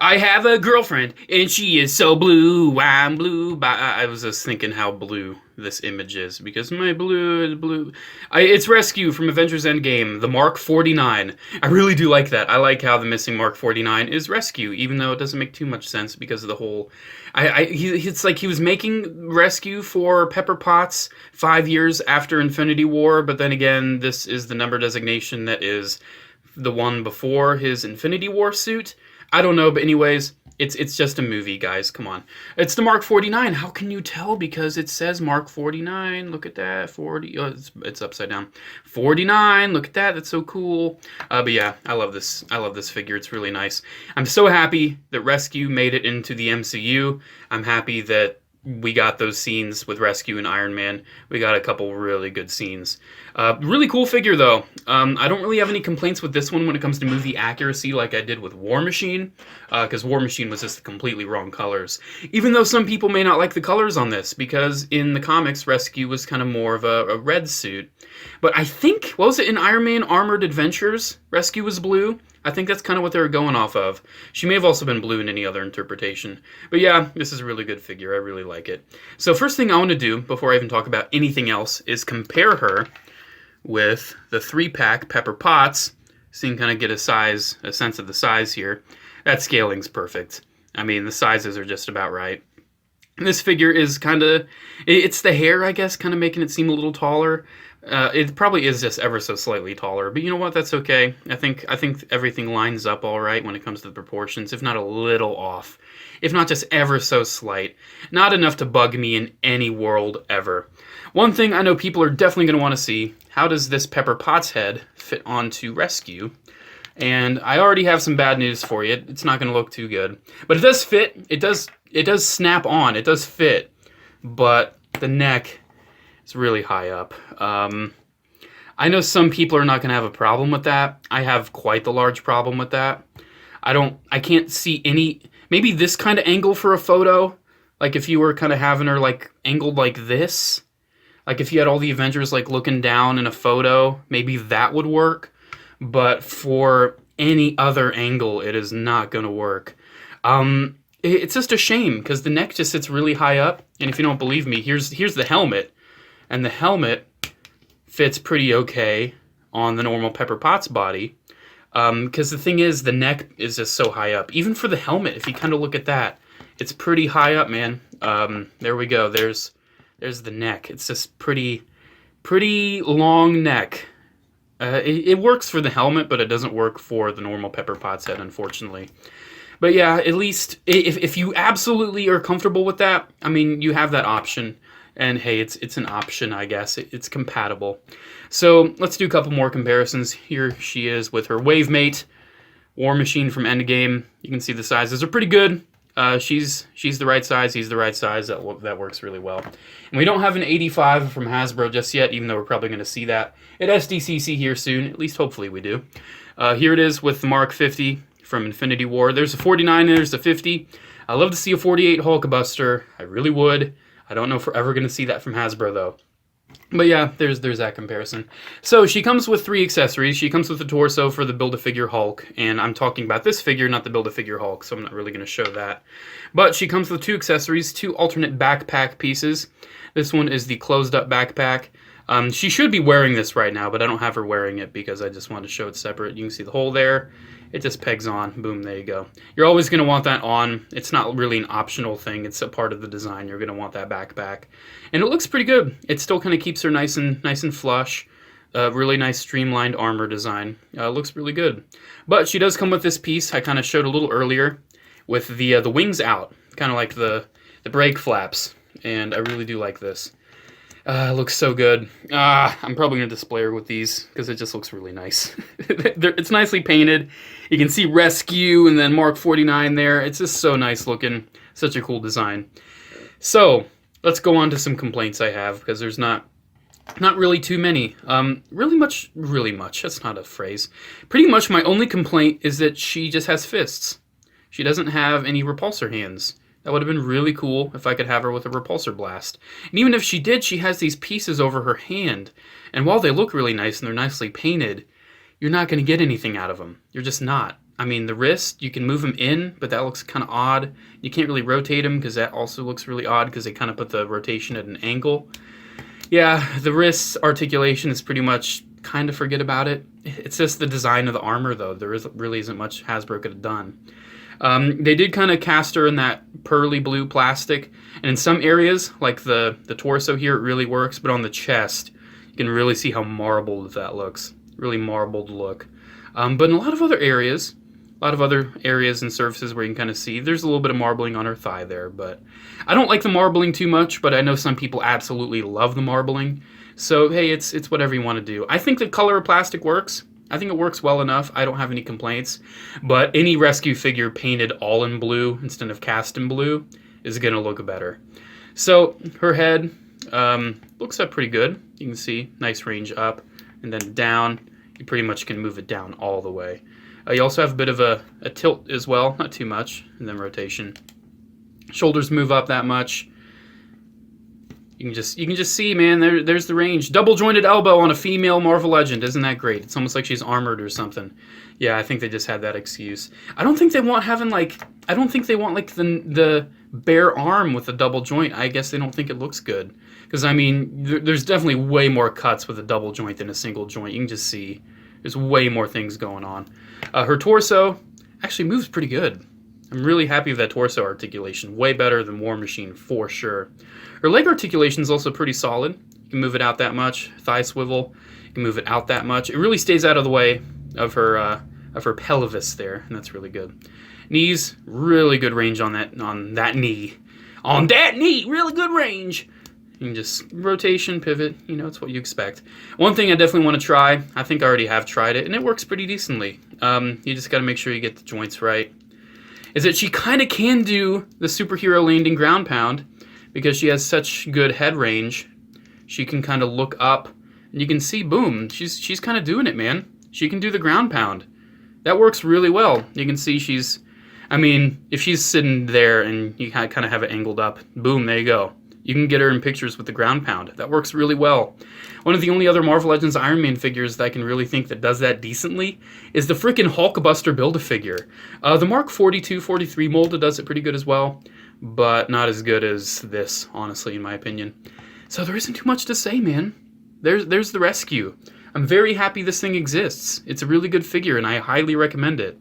I have a girlfriend, and she is so blue. I'm blue. I was just thinking how blue this image is, because my blue is blue. It's Rescue from Avengers Endgame, the Mark 49. I really do like that. I like how the missing Mark 49 is Rescue, even though it doesn't make too much sense because of the whole... it's like he was making Rescue for Pepper Potts 5 years after Infinity War, but then again, this is the number designation that is the one before his Infinity War suit. I don't know, but anyways, it's just a movie, guys. Come on. It's the Mark 49. How can you tell? Because it says Mark 49. Look at that. 40. Oh, it's upside down. 49. Look at that. That's so cool. But yeah, I love this. I love this figure. It's really nice. I'm so happy that Rescue made it into the MCU. I'm happy that we got those scenes with Rescue and Iron Man. We got a couple really good scenes. Really cool figure, though. I don't really have any complaints with this one when it comes to movie accuracy like I did with War Machine, because War Machine was just completely wrong colors. Even though some people may not like the colors on this, because in the comics, Rescue was kind of more of a red suit. But I think, what was it, in Iron Man Armored Adventures, Rescue was blue? I think that's kind of what they were going off of. She may have also been blue in any other interpretation. But yeah, this is a really good figure. I really like it. So first thing I want to do, before I even talk about anything else, is compare her with the 3-pack Pepper Potts, so you can kind of get a sense of the size here. That scaling's perfect. I mean, the sizes are just about right. And this figure is kind of, it's the hair, I guess, kind of making it seem a little taller. It probably is just ever so slightly taller, but you know what? That's okay. I think everything lines up all right when it comes to the proportions, if not a little off, if not just ever so slight. Not enough to bug me in any world ever. One thing I know people are definitely going to want to see: how does this Pepper Potts head fit onto Rescue? And I already have some bad news for you. It's not going to look too good, but it does fit. It does snap on. It does fit, but the neck, it's really high up. I know some people are not going to have a problem with that. I have quite the large problem with that. I can't see any, maybe this kind of angle for a photo, like if you were kind of having her like angled like this, like if you had all the Avengers like looking down in a photo, maybe that would work. But for any other angle, it is not going to work. It's just a shame because the neck just sits really high up. And if you don't believe me, here's the helmet. And the helmet fits pretty okay on the normal Pepper Potts body. Because the thing is, the neck is just so high up. Even for the helmet, if you kind of look at that, it's pretty high up, man. There we go. There's the neck. It's just pretty long neck. It works for the helmet, but it doesn't work for the normal Pepper Potts head, unfortunately. But yeah, at least if you absolutely are comfortable with that, I mean, you have that option. And hey, it's an option, I guess. It's compatible. So let's do a couple more comparisons. Here she is with her wave mate, War Machine from Endgame. You can see the sizes are pretty good. She's the right size. He's the right size. That works really well. And we don't have an 85 from Hasbro just yet, even though we're probably going to see that at SDCC here soon. At least hopefully we do. Here it is with the Mark 50 from Infinity War. There's a 49 and there's a 50. I'd love to see a 48 Hulkbuster. I really would. I don't know if we're ever going to see that from Hasbro, though. But yeah, there's that comparison. So she comes with 3 accessories. She comes with the torso for the Build-A-Figure Hulk, and I'm talking about this figure, not the Build-A-Figure Hulk, so I'm not really going to show that. But she comes with 2 accessories, 2 alternate backpack pieces. This one is the closed-up backpack. She should be wearing this right now, but I don't have her wearing it because I just wanted to show it separate. You can see the hole there. It just pegs on. Boom, there you go. You're always going to want that on. It's not really an optional thing. It's a part of the design. You're going to want that backpack. And it looks pretty good. It still kind of keeps her nice and flush. Really nice streamlined armor design. Looks really good. But she does come with this piece I kind of showed a little earlier with the wings out. Kind of like the brake flaps. And I really do like this. It looks so good. I'm probably going to display her with these because it just looks really nice. It's nicely painted. You can see Rescue and then Mark 49 there. It's just so nice looking. Such a cool design. So, let's go on to some complaints I have because there's not really too many. Really much, that's not a phrase. Pretty much my only complaint is that she just has fists. She doesn't have any repulsor hands. That would have been really cool if I could have her with a repulsor blast. And even if she did, she has these pieces over her hand. And while they look really nice and they're nicely painted, you're not going to get anything out of them. You're just not. I mean, the wrist, you can move them in, but that looks kind of odd. You can't really rotate them because that also looks really odd because they kind of put the rotation at an angle. Yeah, the wrist articulation is pretty much kind of forget about it. It's just the design of the armor, though. There really isn't much Hasbro could have done. They did kind of cast her in that pearly blue plastic, and in some areas, like the torso here, it really works, but on the chest, you can really see how marbled that looks. Really marbled look. But in a lot of other areas and surfaces where you can kind of see, there's a little bit of marbling on her thigh there, but I don't like the marbling too much, but I know some people absolutely love the marbling. So, hey, it's whatever you want to do. I think the color of plastic works. I think it works well enough. I don't have any complaints. But any rescue figure painted all in blue instead of cast in blue is going to look better. So, her head looks up pretty good. You can see, nice range up. And then down, you pretty much can move it down all the way. You also have a bit of a tilt as well, not too much, and then rotation. Shoulders move up that much. You can just see, man, there's the range. Double jointed elbow on a female Marvel Legend. Isn't that great? It's almost like she's armored or something. Yeah, I think they just had that excuse. I don't think they want the bare arm with a double joint. I guess they don't think it looks good. Because, I mean, there's definitely way more cuts with a double joint than a single joint. You can just see there's way more things going on. Her torso actually moves pretty good. I'm really happy with that torso articulation. Way better than War Machine, for sure. Her leg articulation is also pretty solid. You can move it out that much. Thigh swivel. You can move it out that much. It really stays out of the way of her pelvis there, and that's really good. Knees, really good range on that knee. On that knee, really good range. You can just rotation, pivot, you know, it's what you expect. One thing I definitely want to try, I think I already have tried it, and it works pretty decently. You just got to make sure you get the joints right. Is that she kind of can do the superhero landing ground pound because she has such good head range. She can kind of look up, and you can see, boom, she's kind of doing it, man. She can do the ground pound. That works really well. You can see if she's sitting there and you kind of have it angled up, boom, there you go. You can get her in pictures with the ground pound. That works really well. One of the only other Marvel Legends Iron Man figures that I can really think that does that decently is the freaking Hulkbuster Build-A-Figure. The Mark 42-43 mold does it pretty good as well, but not as good as this, honestly, in my opinion. So there isn't too much to say, man. There's the rescue. I'm very happy this thing exists. It's a really good figure, and I highly recommend it.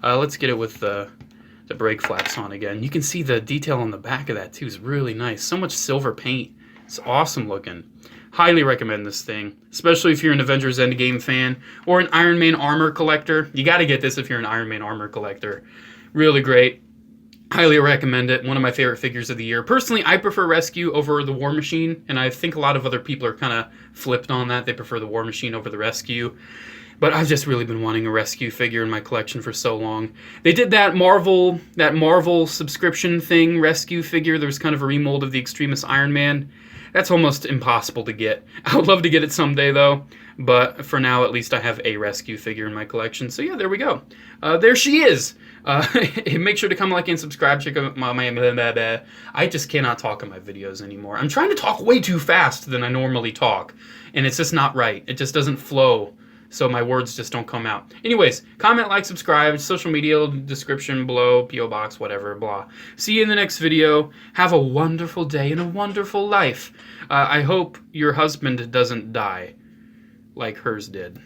Let's get it with the brake flaps on again. You can see the detail on the back of that too is really nice. So much silver paint. It's awesome looking. Highly recommend this thing, especially if you're an Avengers Endgame fan or an Iron Man armor collector. You got to get this if you're an Iron Man armor collector. Really great. Highly recommend it. One of my favorite figures of the year. Personally, I prefer Rescue over the War Machine, and I think a lot of other people are kind of flipped on that. They prefer the War Machine over the Rescue. But I've just really been wanting a Rescue figure in my collection for so long. They did that Marvel subscription thing, Rescue figure. There was kind of a remold of the Extremis Iron Man. That's almost impossible to get. I would love to get it someday, though. But for now, at least I have a Rescue figure in my collection. So yeah, there we go. There she is. Make sure to come like and subscribe. Check out my I just cannot talk in my videos anymore. I'm trying to talk way too fast than I normally talk. And it's just not right. It just doesn't flow. So my words just don't come out. Anyways, comment, like, subscribe, social media description below, P.O. Box, whatever, blah. See you in the next video. Have a wonderful day and a wonderful life. I hope your husband doesn't die like hers did.